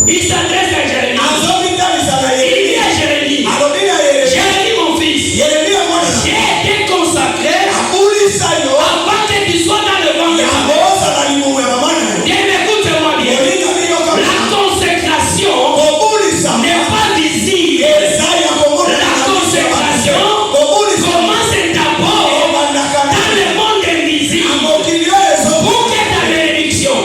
Il s'adresse à Jérémie. Il dit à Jérémie, Jérémie mon fils, j'ai été consacré avant que tu sois dans le ventre de ta mère. Bien, écoute-moi bien. La consécration n'est pas visible. La consécration commence d'abord dans le monde invisible. Pour que ta bénédiction,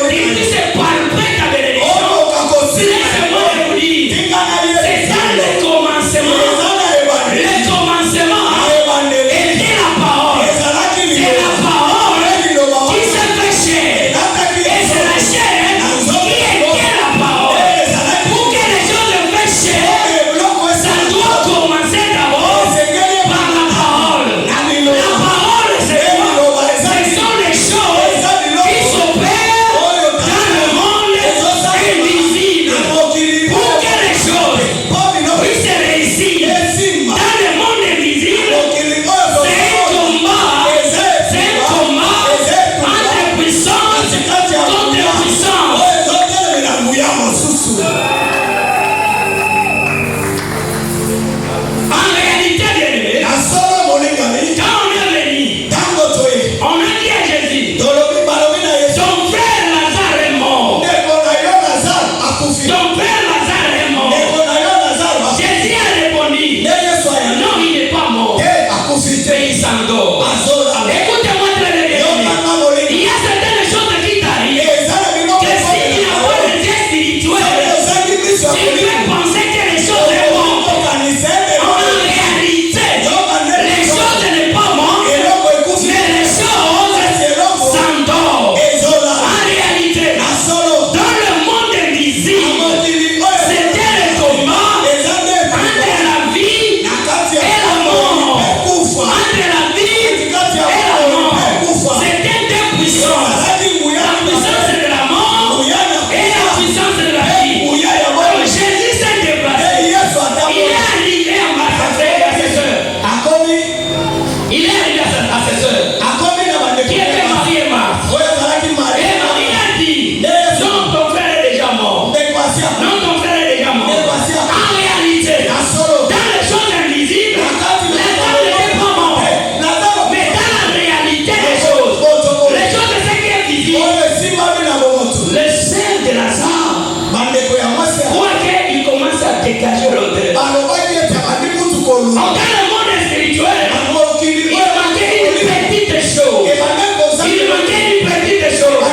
il dit c'est palper ta bénédiction. Laissez-moi vous dire, c'est dans le commencement. Le commencement était la parole. C'est la parole qui se fait chair. Et c'est la chair qui était la parole. Pour que les choses se fassent chair, ça doit commencer d'abord par la parole. La parole, c'est quoi? Ce sont les choses qui s'opèrent dans le monde invisible. Pour que les choses puissent réussir dans le monde invisible, c'est un combat entre puissance contre puissance. En réalité, bien-aimé, quand on est venu, on a dit à Jésus, ton frère Lazare est mort. Ton frère Lazare est mort. Jésus a répondu, non, il n'est pas mort, mais il s'endort. Écoutez-moi très bien. Il y a certaines choses qui t'arrivent que si tu n'as pas le Dieu spirituel, tu peux penser que les choses sont bonnes. En réalité, les choses ne sont pas bonnes, mais les choses s'endorment. En réalité, dans le monde invisible, c'était le combat entre la vie et la mort. Entre la vie et la mort. C'était deux puissances. La puissance de la mort et la puissance de la vie. Alors Jésus s'est déplacé. Il est arrivé à ses soeurs. Il est arrivé à ses soeurs qui étaient Marie et Marthe. Et Marie a dit, non, ton frère est déjà mort. Non, ton frère est déjà mort. En réalité, dans les choses invisibles, Lazare n'était pas mort. Mais dans la réalité des choses, les choses de ce qui est visible, le sein de Lazare, croit qu'il commence à dégager l'odeur. Dans le monde spirituel, il manquait une petite chose. Il manquait une petite chose.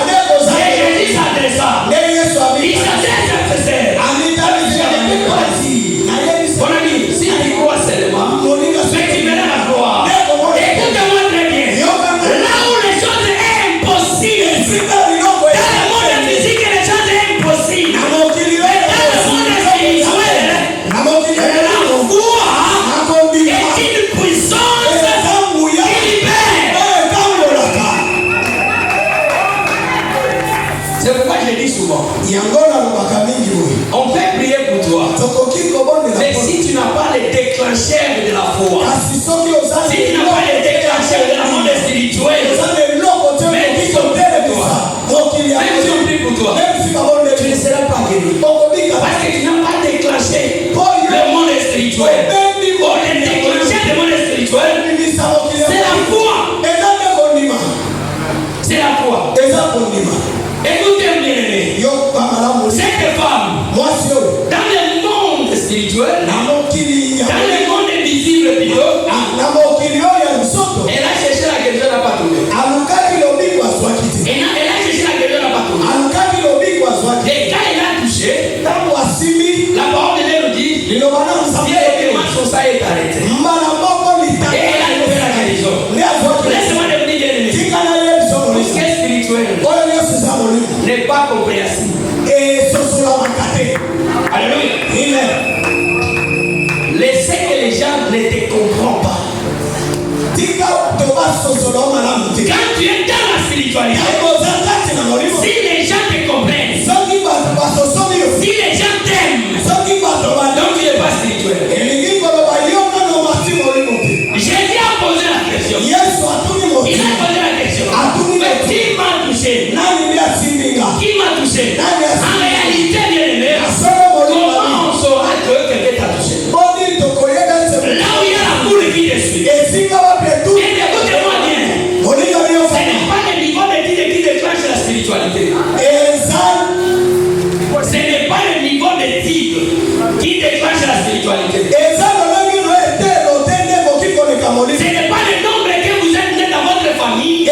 Et Jésus s'adressa. Il s'adresse à ses sœurs. Je ne peux pas dire. Mon ami, si tu crois seulement, mais tu verras la gloire. Écoute-moi très bien. Là où les choses sont impossibles, dans le monde physique, les choses sont impossibles. Mais dans le monde spirituel, la foi est une puissance qui libère. C'est pourquoi je dis souvent, on peut prier pour toi. Mais si tu n'as pas les déclencheurs de la foi, si tu n'as pas les déclencheurs de la monde spirituel, même si on prie pour toi, tu ne seras pas guéri. Parce que tu n'as pas déclenché le monde spirituel. Pour les déclencher le monde spirituel, c'est la foi. C'est la foi. Écoutez bien, aimé. Cette femme, dans le monde spirituel, dans le monde invisible plutôt, elle a cherché la guérison, n'a pas trouvé. Elle a cherché la guérison, n'a pas trouvé. Et quand elle a touché, la parole de Dieu nous dit, Dieu son sang est arrêté. Et elle a trouvé la guérison. Laissez-moi te dire, bien-aimé, le spirituel n'est pas compréhensible. Alléluia. Laissez que les gens ne te comprennent pas. Quand tu es dans la spiritualité, si les gens te comprennent, si les gens t'aiment, donc tu n'es pas spirituel. Jésus a posé la question. Il a posé la question. Mais qui m'a touché? Qui m'a touché? En réalité, bien aimé, comment on saura que quelqu'un t'a touché? Là où il y a la boule qui te suit. Et écoutez-moi bien. Ce n'est pas le niveau d'étude qui déclenche la spiritualité. Ce n'est pas le niveau d'étude qui déclenche la spiritualité. Ce n'est pas le nombre que vous êtes né dans votre famille qui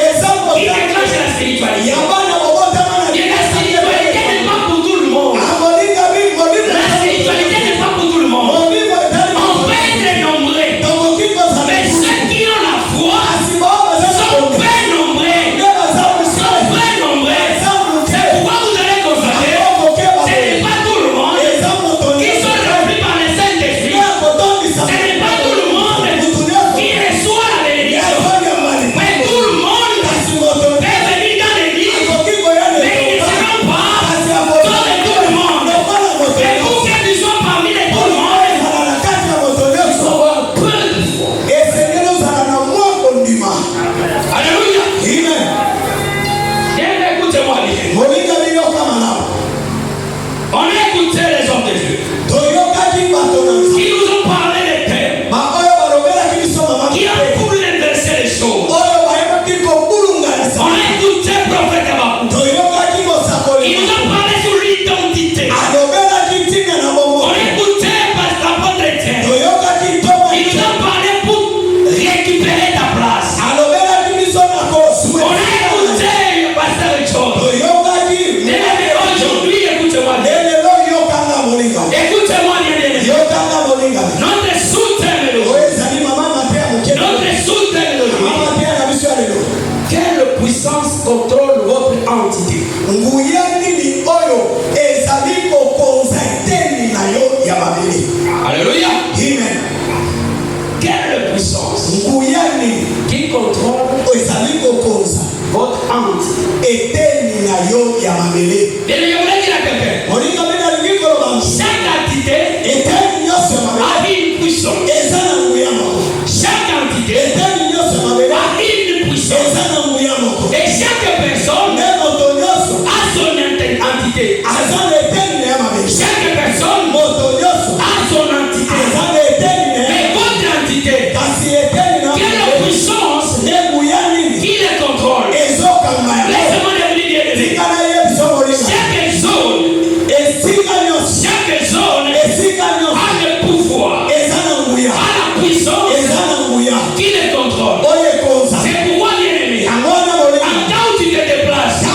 déclenche la spiritualité. Et la spiritualité n'est pas pour tout le monde. La spiritualité n'est pas pour tout le monde. On peut être nombreux. Mais ceux qui ont la foi sont très nombreux. Sont très nombreux. C'est pourquoi vous allez constater ce n'est pas tout le monde qui sont remplis par le Saint-Esprit. Ce n'est pas tout le monde qui reçoit la bénédiction. Mais tout le monde peut venir dans l'église. Mais ils ne seront pas dans tout le monde. Et pour que tu sois parmi les tout le monde, il faut avoir peu de foi. Alléluia. Bien, écoutez-moi bien. On a écouté les hommes de Dieu. Ils nous ont parlé des thèmes. Qui ont bouleversé les choses. On a écouté le prophète Habakkuk. Ils nous ont parlé sur l'identité. On a écouté l'apôtre Étienne. Ils nous ont parlé pour récupérer ta place. On a écouté le pasteur John. Mais aujourd'hui, écoutez-moi bien. Écoutez-moi bien. Notre sous-thème d'aujourd'hui. Notre sous-thème d'aujourd'hui. Quelle puissance contrôle votre entité? Alléluia. Quelle puissance qui contrôle votre entité? Et je voulais dire à quelqu'un, chaque entité a une puissance. Chaque entité a une puissance. Et chaque personne a son entité. Chaque personne a son entité. Mais votre entité, quelle puissance qui les contrôle? Laissez-moi le dire. Chaque zone a le pouvoir, a la puissance qui les contrôle. C'est pourquoi, bien aimé, quand tu te déplaces in un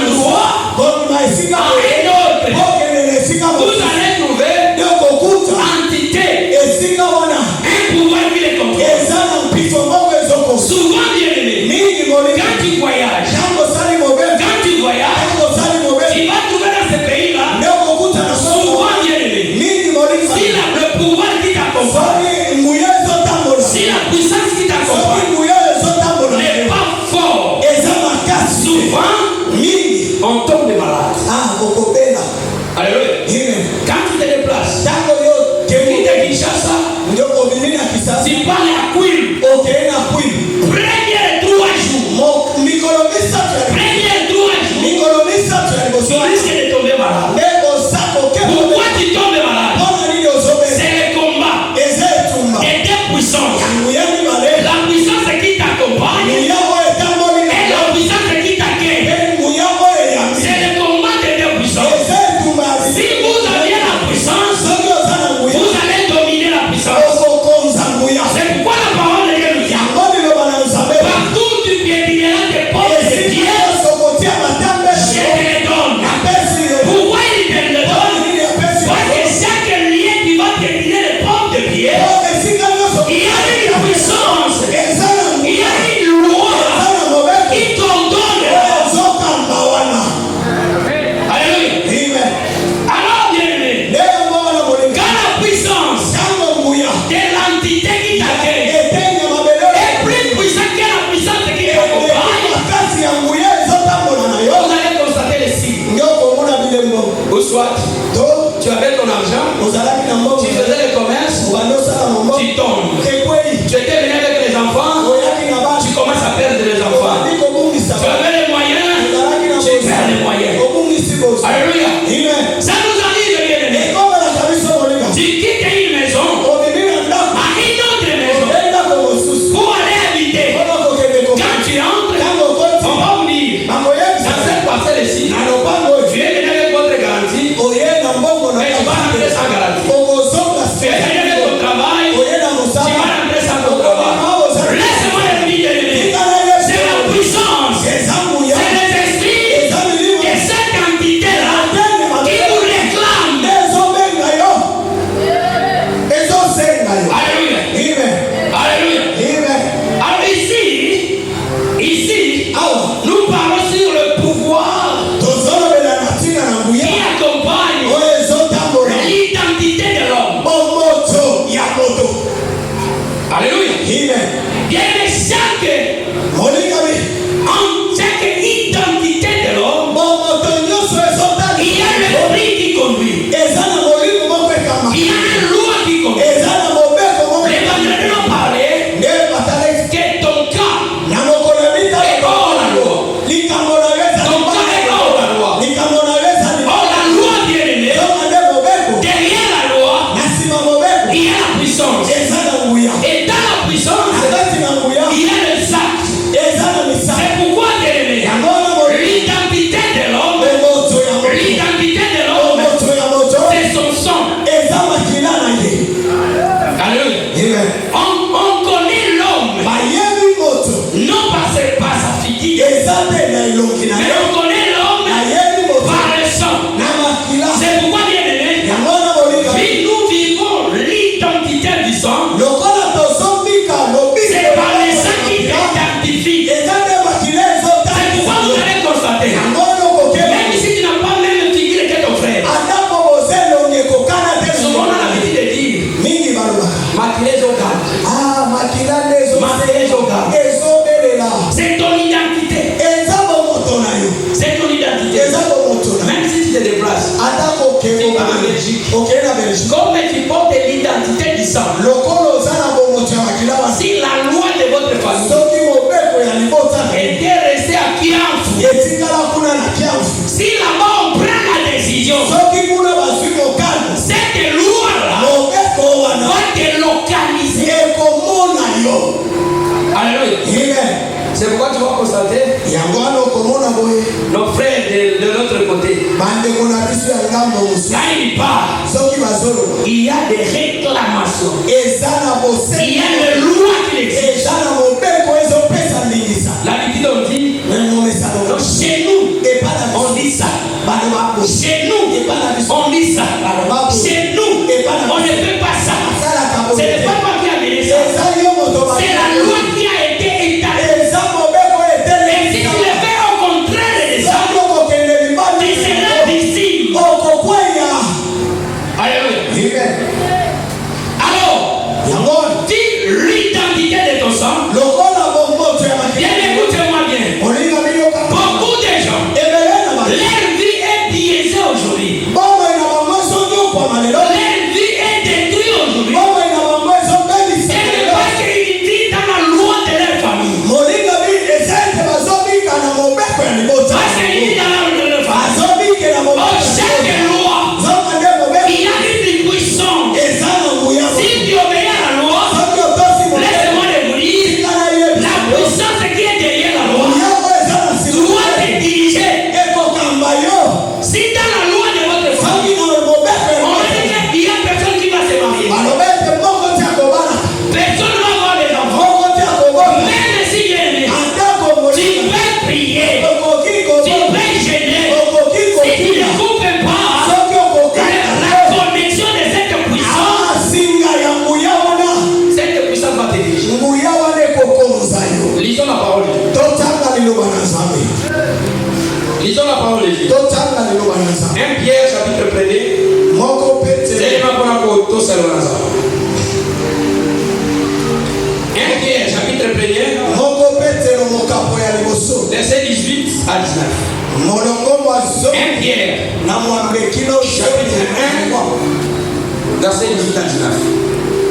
endroit à un autre, vous allez trouver entité, un pouvoir qui les contrôle. Souvent, bien aimé, quand tu voyages, tu vas trouver dans ce pays-là, souvent, bien aimé, si le pouvoir qui t'accompagne, si la puissance qui t'accompagne n'est pas fort, souvent, on tombe malade. Alléluia. Quand tu te déplaces, tu quittes Kinshasa, tu pars à Kwilu. Premier 3 jours. Premier 3 jours. Tu risques de tomber malade. Pourquoi tu tombes malade? C'est le combat. Et des puissances. La puissance qui t'accompagne et la puissance qui t'accueille. C'est Mais on connaît l'homme par le sang. C'est pourquoi, bien aimé, nous vivons l'identité du sang. C'est par le sang qui t'identifie. C'est pourquoi vous allez constater, même si tu n'as pas même figuré que ton frère, souvent on a l'habitude de dire maquillage au garde. C'est ton identité. C'est ton identité. Même si tu te déplaces, tu vas en Belgique. Comme tu portes l'identité du sang, si la loi de votre famille était restée à Kiamfu, si là-bas on prend la décision, cette loi-là va te localiser. Alléluia. C'est pourquoi tu vas constater nos frères de l'autre côté. Quand il part, il y a des réclamations. Il y a une loi qui existe. L'habitude on dit, chez nous, on dit ça. Chez nous, on dit ça. Chez nous, on ne fait pas ça. Ce n'est pas moi qui a amené ça. C'est la loi qui a été établie. Et si tu le fais au contraire de ça, tu seras victime. Alléluia. Alors, dis l'identité de ton sang. Bien, écoutez-moi bien. Beaucoup de gens, leur vie est biaisée aujourd'hui. Leur vie est détruite aujourd'hui. Et parce qu'ils vivent dans la loi de leur famille. Parce qu'ils vivent dans la loi de leur famille. Chaque loi, il y a une puissance. Si tu obéis à la loi, laisse-moi te dire, la puissance qui est derrière la loi doit te diriger. Si dans la loi de votre famille, on va dire qu'il y a personne qui va se marier, personne ne va avoir des enfants, même si il est aimé, tu peux prier, tu peux gêner, si tu ne coupes pas la connexion de cette puissance va te diriger. Lisons la parole de Dieu. Lisons la parole de Dieu. 1 Pierre chapitre 1er. C'est les mains pour tous. 1 Pierre chapitre 1er. Verset 18 à 19. 1 Pierre chapitre 1. Verset 18 à 19.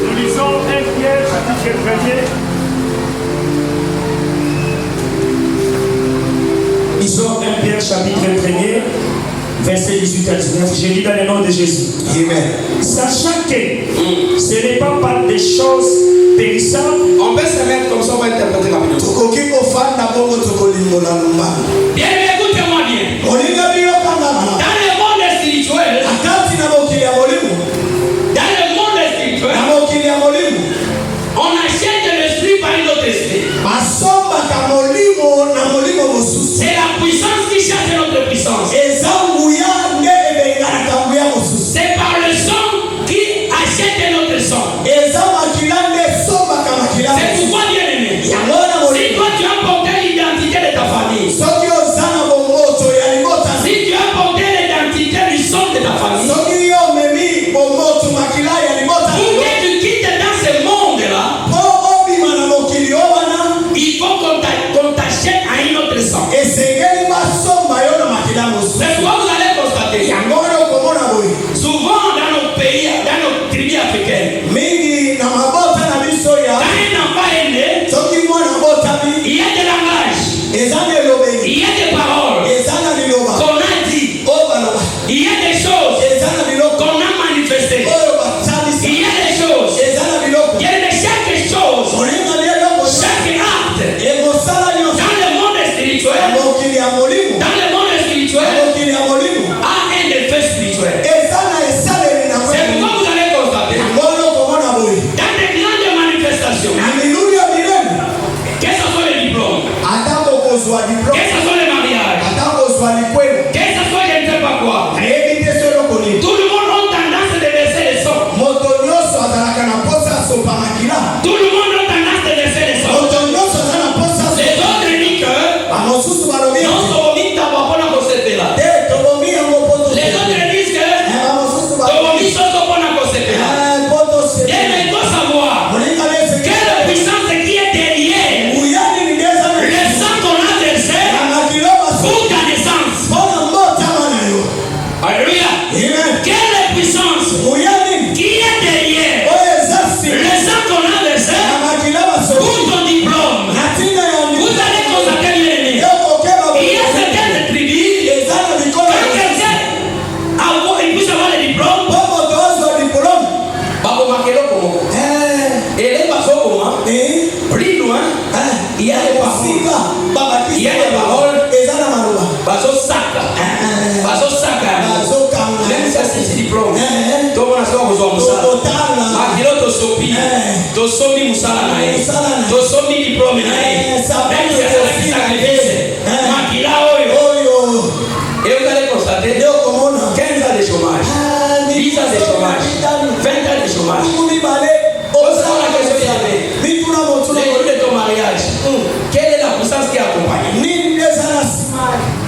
Nous lisons 1 Pierre chapitre 1er. Lisons 1 Pierre chapitre 1er, verset 18 à 19. Je lis dans le nom de Jésus. Amen. Sachant que ce n'est pas par des choses périssables. On peut se mettre comme ça, on va interpréter rapidement. Bien, écoutez-moi bien. Dans le monde spirituel, on achète l'esprit par une autre esprit. C'est la puissance qui chasse notre puissance. C'est par le sang qui achète notre sang. C'est pourquoi, bien aimé, si toi tu as porté l'identité de ta famille, si tu as porté l'identité du sang de ta famille, pour que tu quittes dans ce monde-là, il faut qu'on t'achète à un autre sang. C'est pourquoi vous allez constater, souvent dans nos pays, dans nos tribus africaines, quand un enfant est né, il y a des langages, il y a des paroles qu'on a dit, il y a des choses qu'on a manifestées, il y a des choses, il y a de chaque chose, chaque acte dans le monde spirituel, a un effet spirituel. C'est pourquoi vous allez constater dans des grandes manifestations, que ce soit les diplômes, que ce soit les Qu'est-ce que soit, je ne sais pas quoi. Tout le monde a tendance de baisser le son. Tout le monde a tendance de baisser le son. Les autres disent que non, c'est vomi d'abord pour la recette là. Les autres disent que vomi sont pour la recette là. Et il faut savoir quelle puissance qui est derrière le sang qu'on a versé pour ta naissance. Alléluia. Quelle puissance qui est derrière le sang qu'on a versé pour ton diplôme. Vous allez constater l'ennemi. Il y a certaines tribus, quand quelqu'un il puisse avoir le diplôme, et les bateaux comment plus loin, il y a des paroles. Il y a des paroles. Bateau sac. Même ça c'est ce diplôme. Tout le monde a besoin de ça. Makilo to sopi, to somi musala nae, to somi diplôme nae. Même ça c'est sacrifice. Makila oyo. Et vous allez constater 15 ans de chômage, 10 ans de chômage, 20 ans de chômage. Les jours de ton mariage, quelle est la puissance qui accompagne?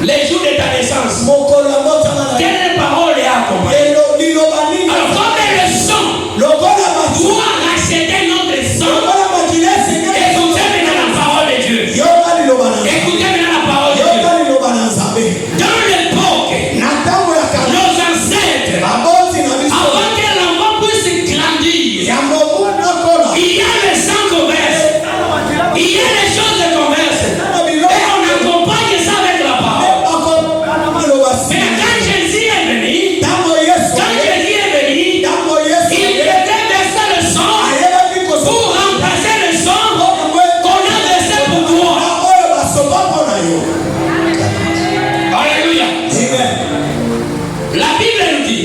Les jours de ta naissance, quelle parole est accompagnée? Alors, comme le sang doit racheter notre sang, écoutez maintenant la parole de Dieu. Écoutez maintenant la parole de Dieu. Dans l'époque, nos ancêtres, avant que l'enfant puisse grandir, il y a le sang qu'on verse, il y a les choses qu'on verse, et on accompagne ça avec la parole. Mais quand Jésus est venu, il devait verser le sang pour remplacer le sang qu'on a versé pour toi. Alléluia. La Bible nous dit,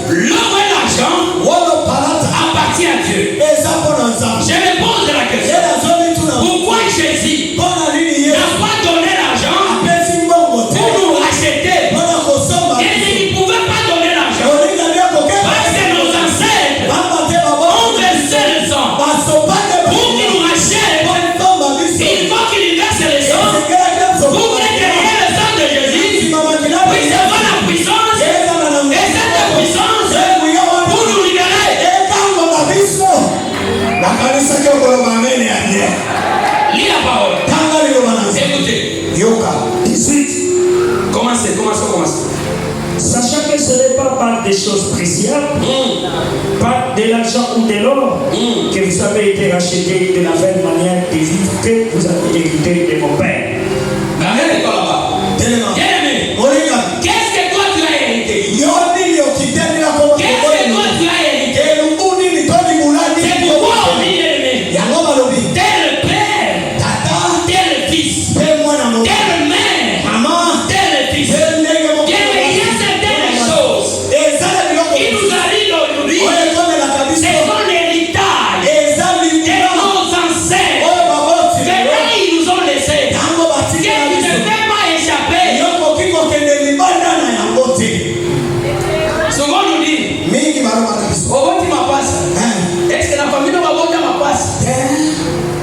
l'or et l'argent appartient à Dieu. Je me pose la question, pourquoi Jésus n'a pas donné l'argent pour nous racheter? Et il ne pouvait pas donner l'argent parce que nos ancêtres ont versé le sang pour qu'ils nous rachètent. Il faut qu'il verse le sang pour que derrière le sang de Jésus puisse avoir la puissance, et cette puissance pour nous libérer. Lis la parole. Écoutez. 18. Commencez. Sachant que ce n'est pas par des choses précieuses, par de l'argent ou de l'or, que vous avez été rachetés de la même manière de vivre que vous avez hérité de mon Père. Bien-aimé, qu'est-ce que toi tu as hérité? Qu'est-ce que toi tu as hérité? C'est pourquoi on dit bien-aimé, tel père, tel fils, tel mère, tel fils. Bien-aimé, il y a certaines choses qui nous arrivent aujourd'hui. C'est son héritage de nos ancêtres que ils nous ont laissé, que tu ne peux pas échapper. Souvent nous dit, est-ce que la famille ne va pas ma passe?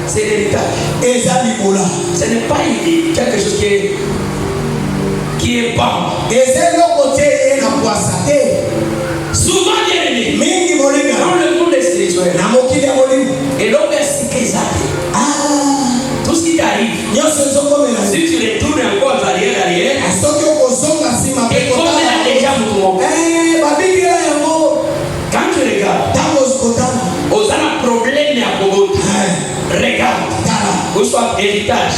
C'est l'héritage. Ce n'est pas quelque chose qui est bas. Souvent bien aimé, dans le monde spirituel, et l'homme est si tout ce qui t'arrive, si tu retournes encore arrière, et comme il a déjà mon quand tu regardes, aux un problème à Kogot, regarde, ou soit héritage,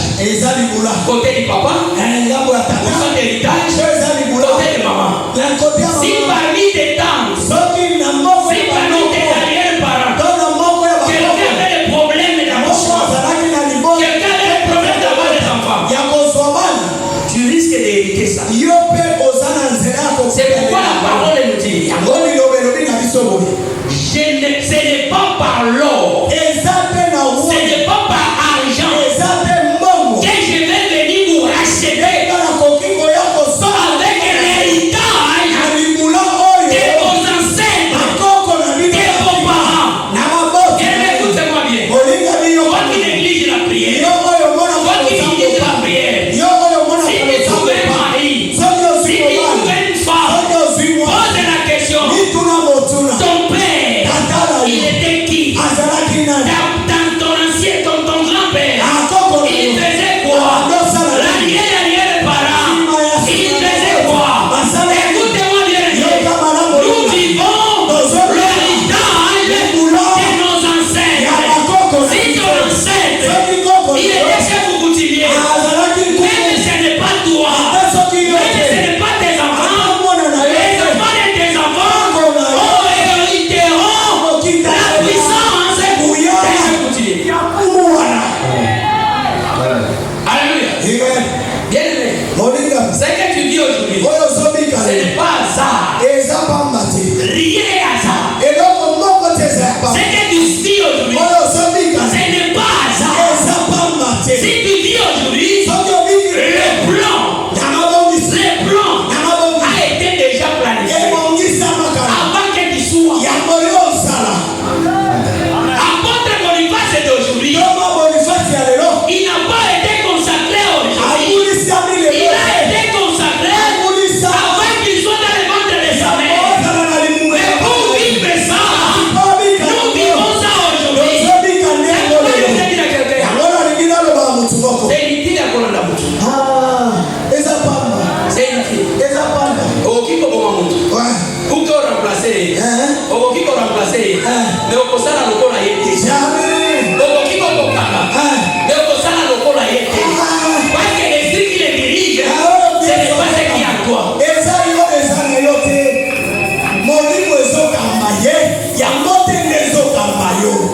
côté du papa, ou soit héritage, côté de maman. Si parmi tes tantes, si parmi tes arrière-parents, quelqu'un avait des problèmes d'avoir quelqu'un avait des problèmes d'avoir des enfants, tu risques d'hériter ça. C'est pourquoi la parole nous dit, ce n'est pas par l'or, ce n'est pas par argent que je vais venir vous racheter. Ce que tu vis aujourd'hui, ce n'est pas hasard. Rien n'est hasard. Ce que tu vis aujourd'hui, ce n'est pas hasard. Si tu vis aujourd'hui, le plan a été déjà planifié avant que tu sois. Apôtre Boniface d'aujourd'hui, il n'a pas été consacré aujourd'hui. Il a été consacré avant qu'il soit dans le ventre de sa mère. Mais pour vivre ça, nous vivons ça aujourd'hui. C'est une fille à Kolanda Boutou. C'est une fille. Au qui peut pour qu'on remplace, au qui peut remplacer, mais au conseil à l'eau, là, il est jamais. Au qui peut mais au conseil à l'eau, là, il est parce que l'esprit qui les dirige, ce n'est pas ce qui est à toi.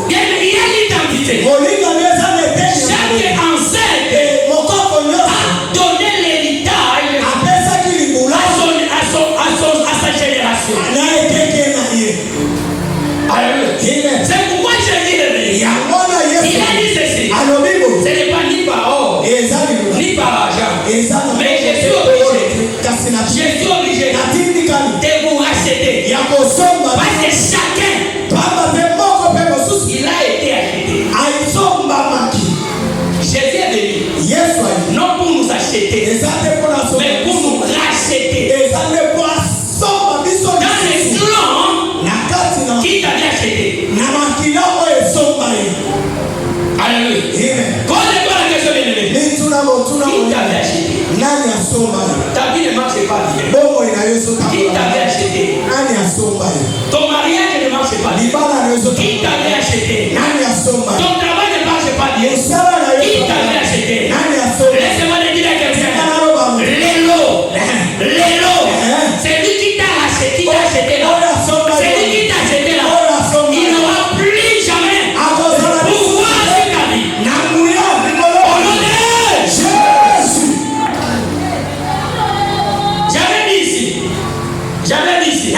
Il y a l'identité. Chaque ancêtre a donné l'héritage à sa génération. C'est pourquoi Jésus est venu. Il a dit ceci. Ce n'est pas ni par or, ni par argent. Mais je suis obligé de vous racheter. Parce que chacun, il a été acheté. Jésus est venu. Non pour nous acheter, mais pour nous racheter. Dans les clans qui t'avait acheté. Alléluia. Pose-toi la question, bien-aimé. Qui t'avait acheté? Ta vie ne marche pas bien. Qui t'avait acheté? Ton mariage ne marche pas bien. Qui t'avait acheté? Ton travail ne marche pas bien. Qui t'avait acheté? Laissez-moi le dire à quelqu'un. L'élo. C'est lui qui t'a acheté là. C'est lui qui t'a acheté là. Il n'aura plus jamais pouvoir sur ta vie. Au nom de Jésus. J'avais dit ici.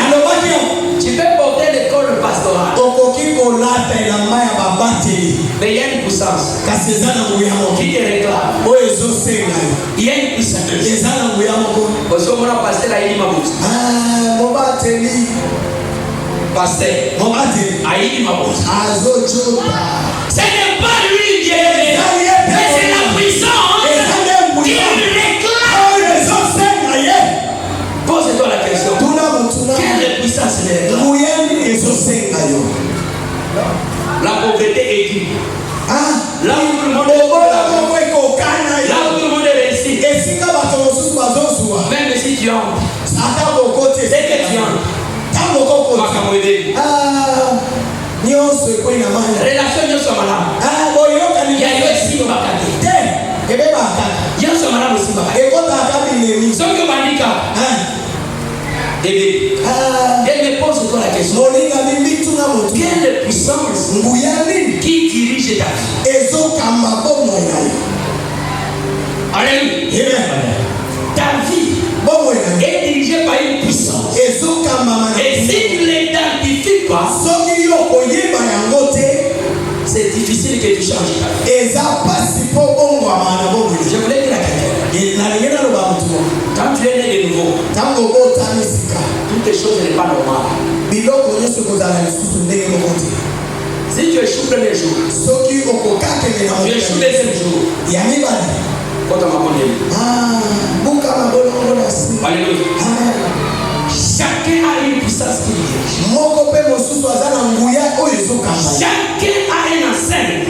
Tu peux porter l'école pastorale. Mais il y a une puissance qui te réclame. Il y a une puissance. Parce que mon pasteur a dit ma bouche. Pasteur a dit ma bouche. Ce n'est pas lui qui est, mais c'est la puissance qui réclame. Pose-toi la question. Quelle puissance est là? La pauvreté est due. Là où tout le monde est réussi. Même si tu entres, c'est que tu entres. Relation de ce malade. Il y a eu aussi il y a ce malade aussi. Ce que Manika. Elle me pose toi la question. Quelle puissance qui dirige ta vie? Alléluia. Ta vie est dirigée par une puissance. Et si tu ne l'identifies pas, c'est difficile que tu changes ta vie. Je voulais dire à quelqu'un. Quand tu es né de nouveau, toutes les choses ne sont pas normales. Si tu échoues le premier jour, tu échoues le deuxième jour. Quand on m'a Alléluia. Chacun a une puissance qui dirige. Chacun a un enseigne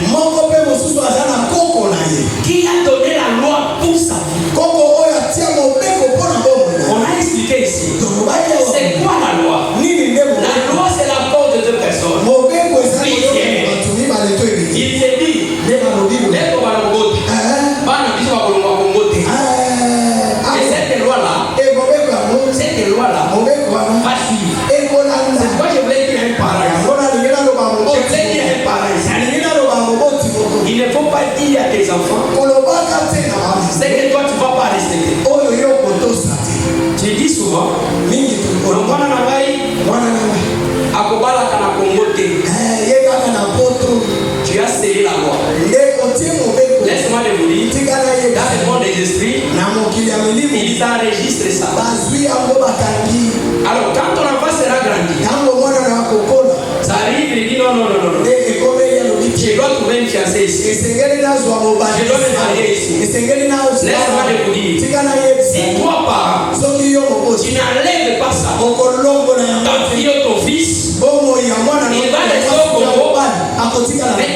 qui a donné la loi pour sa vie. On a expliqué ici. C'est quoi la loi? La loi, c'est l'accord de deux personnes. Il s'est dit, mwana na ngai akobala kana kongote tu as scellé la loi. Laisse-moi te vous dire, dans le monde des esprits, ils enregistrent ça. Alors quand ton enfant sera grandi, ça arrive, il dit non. Je dois trouver une fiancée ici. Je dois me marier ici. Laisse-moi te vous dire, si toi parent, tu n'enlèves pas ça, ta fille ou ton fils, il va rester au Congo, mais